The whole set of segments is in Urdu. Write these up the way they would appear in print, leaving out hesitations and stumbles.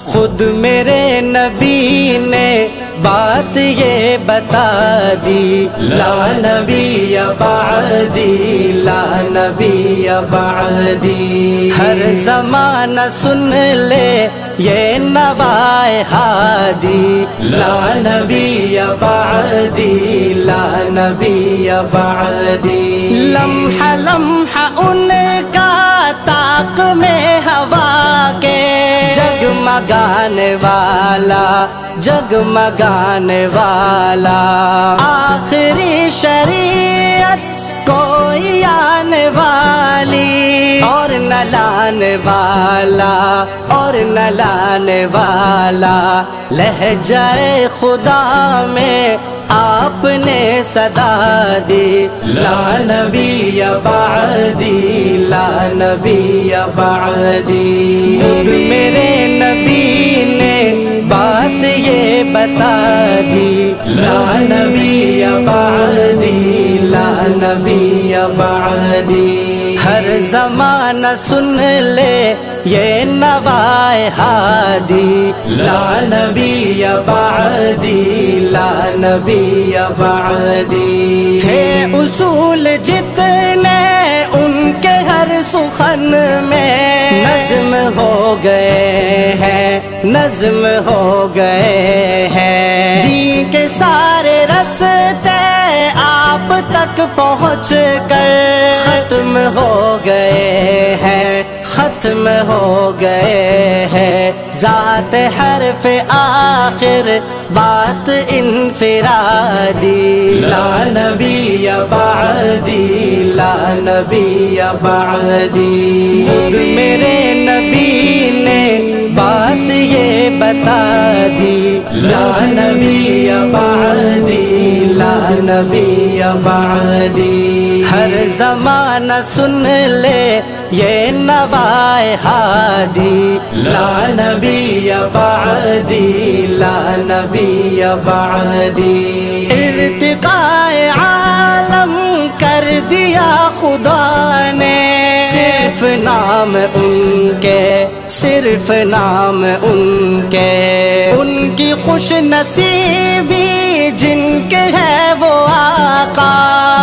خود میرے نبی نے بات یہ بتا دی، لا نبی بعدی، لا نبی بعدی۔ ہر زمانہ سن لے یہ نوائے ہادی، لا نبی بعدی، لا نبی بعدی۔ لمحہ لمحہ ان کا طاق میں ہوا کے جگمگانے والا، جگمگانے والا، آخری شریعت کوئی آنے والی، اور نہ لانے والا، اور نہ لانے والا۔ لہجہ خدا میں آپ نے صدا دی، لا نبی بعدی، لا نبی بعدی۔ خود میرے نبی نے بات یہ بتا دی، لا نبی بعدی، لا نبی بعدی۔ ہر زمانہ سن لے یہ نوائے ہادی، لا نبی بعدی، لا نبی بعدی۔ تھے اصول جتنے ان کے ہر سخن میں نظم ہو گئے ہیں، نظم ہو گئے ہیں۔ دین کے سارے رستے آپ تک پہنچ کر ختم ہو گئے ہیں، ختم ہو گئے ہیں۔ ذات حرف آخر بات انفرادی، لا نبی بعدی، لا نبی بعدی۔ خود میرے نبی نے بات یہ بتا دی، لا نبی بعدی، لا نبی بعدی۔ ہر زمانہ سن لے یہ نوائے ہادی، لا نبی بعدی، لا نبی بعدی۔ ارتقاء عالم کر دیا خدا نے، صرف نام ان کے، صرف نام ان کے۔ ان کی خوش نصیبی جن کے ہے وہ آقا،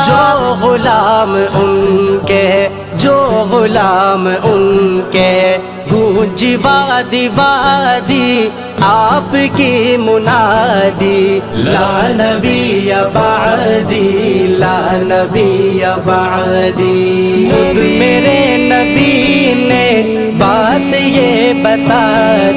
جو غلام ان کے، جو غلام ان کے۔ گونجی وادی وادی آپ کی منادی، لا نبی بعدی، لا نبی بعدی۔ خود میرے نبی نے بات یہ بتا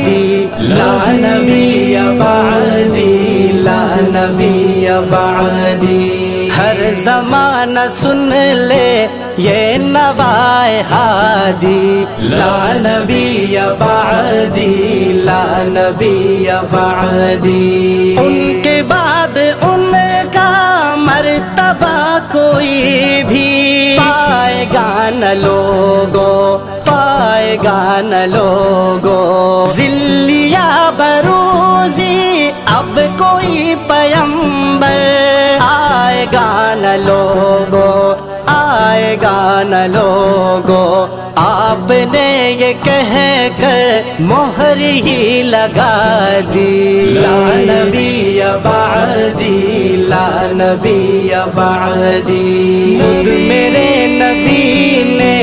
دی، لا نبی بعدی، لا نبی بعدی۔ ہر زمانہ سن لے یہ نوائے ہادی، لا نبی بعدی، لا نبی بعدی۔ ان کے بعد ان کا مرتبہ کوئی بھی پائے گا نہ لوگو، پائے گا نہ لوگو۔ ذلیا بروزی اب کوئی پیمبر آئے گا نہ لوگو، آئے گا نہ لوگو۔ آپ نے یہ کہہ کر مہر ہی لگا دی، لا نبی بعدی، لا نبی بعدی۔ خود میرے نبی نے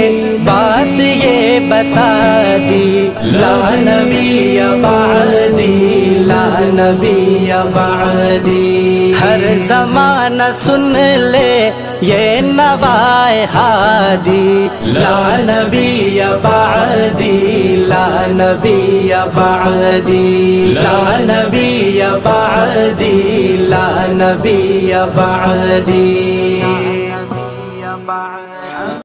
بات یہ بتا دی، لا نبی بعدی، لا نبی بعدی۔ ہر زمانہ سن لے یہ نوائے ہادی، لا نبی بعدی، لا نبی بعدی، لا نبی بعدی، لا نبی بعدی۔